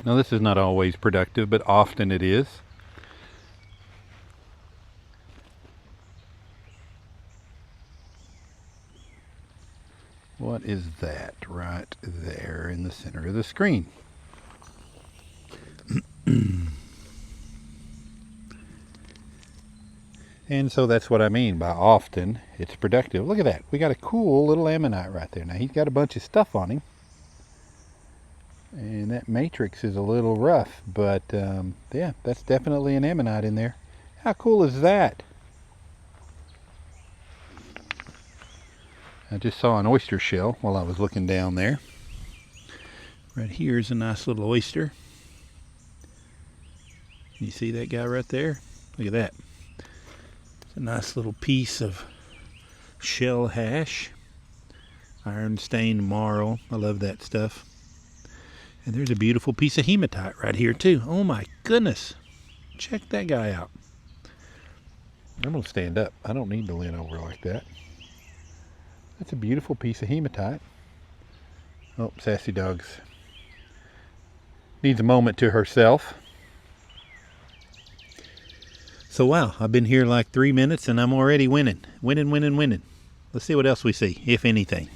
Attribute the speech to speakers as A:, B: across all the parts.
A: Now this is not always productive, but often it is. What is that right there in the center of the screen? And so that's what I mean by often it's productive. Look at that. We got a cool little ammonite right there. Now he's got a bunch of stuff on him. And that matrix is a little rough, but yeah, that's definitely an ammonite in there. How cool is that? I just saw an oyster shell while I was looking down there. Right here is a nice little oyster. You see that guy right there? Look at that. It's a nice little piece of shell hash. Iron stained marl. I love that stuff. And there's a beautiful piece of hematite right here too. Oh my goodness. Check that guy out. I'm going to stand up. I don't need to lean over like that. That's a beautiful piece of hematite. Oh, Sassy Dogs needs a moment to herself. So wow, I've been here like 3 minutes and I'm already winning. Winning. Let's see what else we see, if anything.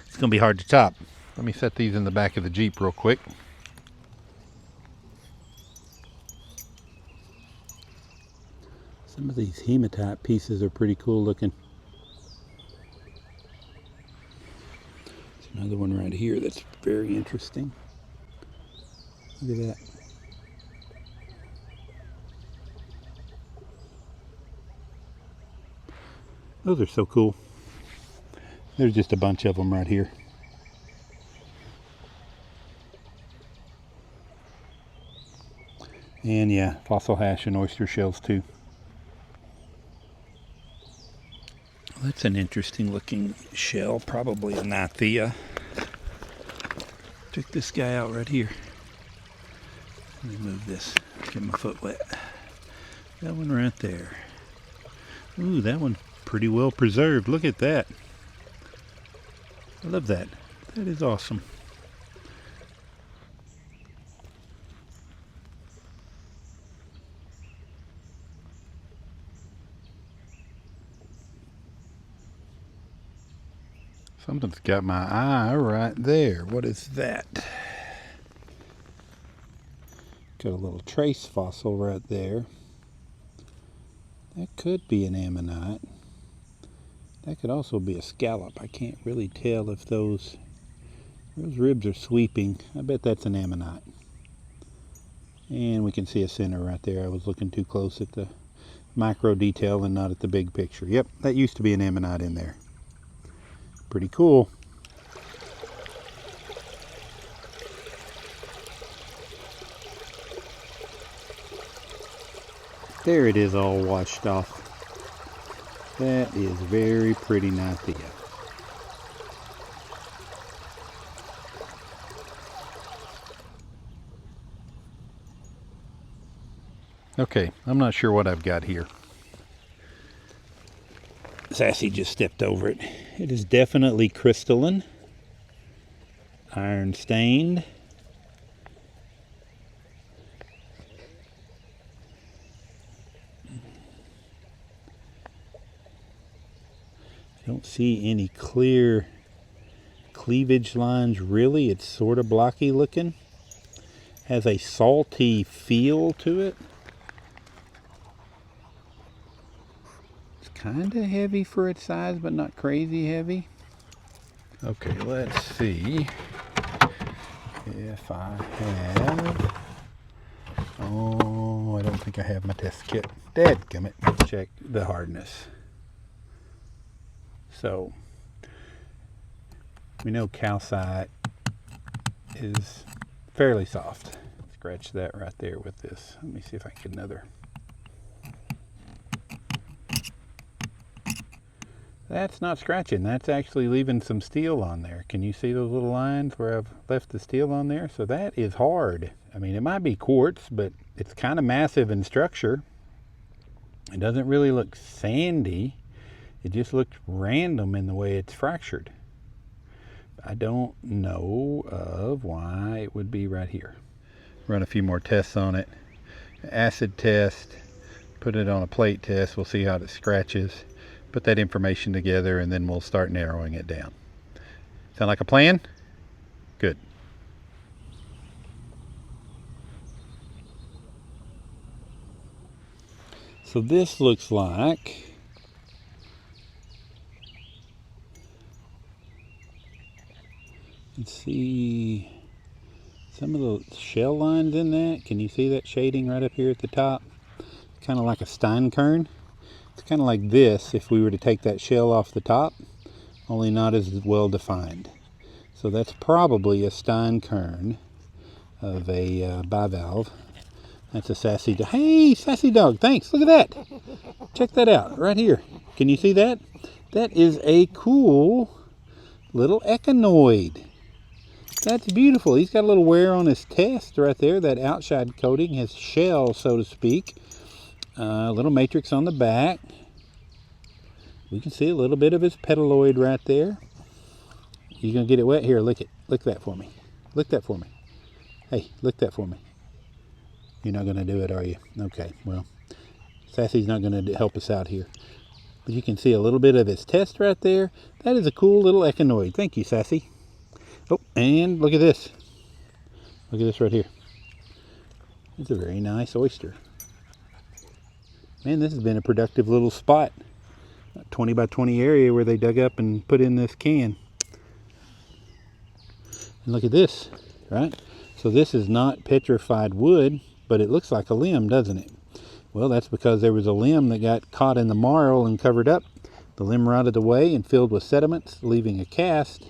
A: It's going to be hard to top. Let me set these in the back of the Jeep real quick. Some of these hematite pieces are pretty cool looking. There's another one right here that's very interesting. Look at that. Those are so cool. There's just a bunch of them right here. And yeah, fossil hash and oyster shells too. That's an interesting looking shell, probably a Nithea. Check this guy out right here. Let me move this, get my foot wet. That one right there. Ooh, that one pretty well preserved. Look at that. I love that. That is awesome. Something's got my eye right there. What is that? Got a little trace fossil right there. That could be an ammonite. That could also be a scallop. I can't really tell if those ribs are sweeping. I bet that's an ammonite. And we can see a center right there. I was looking too close at the micro detail and not at the big picture. Yep, that used to be an ammonite in there. Pretty cool. There it is, all washed off. That is very pretty Nithea. Okay, I'm not sure what I've got here. Sassy just stepped over it. It is definitely crystalline, iron stained. I don't see any clear cleavage lines really. It's sort of blocky looking. Has a salty feel to it. Kind of heavy for its size, but not crazy heavy. Okay, let's see if I have... Oh, I don't think I have my test kit. Dadgummit. Check the hardness. So, we know calcite is fairly soft. Scratch that right there with this. Let me see if I can get another. That's not scratching. That's actually leaving some steel on there. Can you see those little lines where I've left the steel on there? So that is hard. I mean, it might be quartz, but it's kind of massive in structure. It doesn't really look sandy. It just looks random in the way it's fractured. I don't know of why it would be right here. run a few more tests on it. Acid test, put it on a plate test, we'll see how it scratches, put that information together, and then we'll start narrowing it down. Sound like a plan? Good. So this looks like let's see some of the shell lines in that. Can you see that shading right up here at the top? Kind of like a steinkern. It's kind of like this if we were to take that shell off the top, only not as well defined. So that's probably a steinkern of a bivalve. That's a sassy dog. Hey, sassy dog, thanks. Look at that. Check that out right here. Can you see that? That is a cool little echinoid. That's beautiful. He's got a little wear on his test right there, that outside coating, his shell, so to speak. A little matrix on the back. We can see a little bit of his petaloid right there. You gonna get it wet? Here, lick it. Lick that for me. Lick that for me. Hey, lick that for me. You're not gonna do it, are you? Okay, well, Sassy's not gonna help us out here. But you can see a little bit of his test right there. That is a cool little echinoid. Thank you, Sassy. Oh, and look at this. Look at this right here. It's a very nice oyster. Man, this has been a productive little spot. A 20 by 20 area where they dug up and put in this can. And look at this, right? So this is not petrified wood, but it looks like a limb, doesn't it? Well, that's because there was a limb that got caught in the marl and covered up. The limb rotted away and filled with sediments, leaving a cast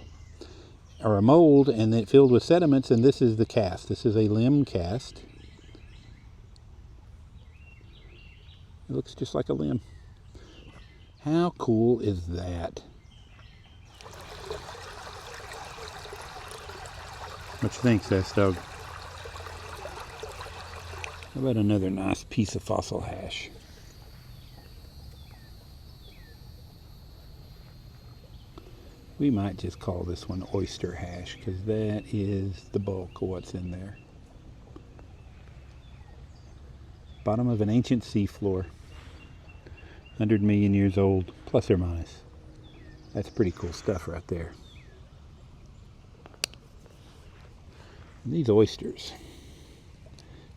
A: or a mold, and it filled with sediments, and this is the cast. This is a limb cast. It looks just like a limb. How cool is that? What you think, Sass Dog? How about another nice piece of fossil hash? We might just call this one oyster hash because that is the bulk of what's in there. Bottom of an ancient seafloor. 100 million years old, plus or minus. That's pretty cool stuff right there. And these oysters,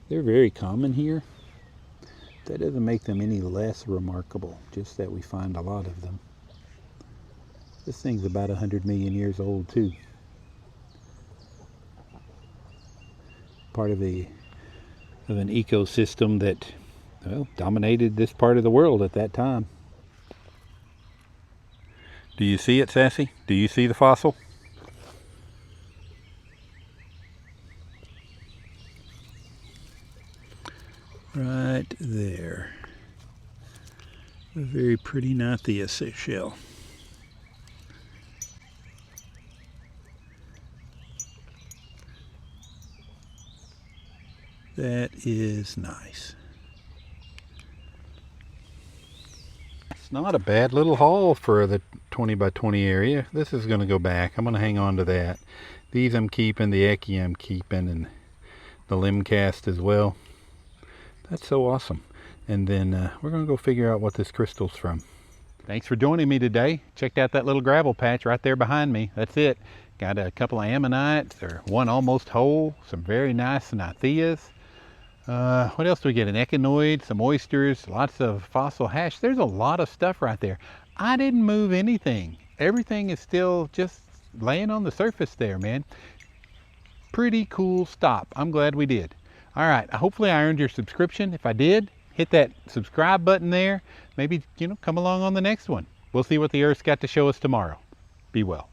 A: they're very common here. That doesn't make them any less remarkable, just that we find a lot of them. This thing's about 100 million years old too. Part of an ecosystem that, well, dominated this part of the world at that time. Do you see it, Sassy? Do you see the fossil? Right there. A very pretty Gnathia shell. That is nice. It's not a bad little haul for the 20 by 20 area. This is going to go back. I'm going to hang on to that. These I'm keeping, the Echie I'm keeping, and the limb cast as well. That's so awesome. And then we're going to go figure out what this crystal's from. Thanks for joining me today. Checked out that little gravel patch right there behind me. That's it. Got a couple of ammonites, or one almost whole, some very nice Gnathias. What else do we get? An echinoid, some oysters, lots of fossil hash. There's a lot of stuff right there. I didn't move anything. Everything is still just laying on the surface there, man. Pretty cool stop. I'm glad we did. All right, hopefully I earned your subscription. If I did, hit that subscribe button there. Maybe, come along on the next one. We'll see what the Earth's got to show us tomorrow. Be well.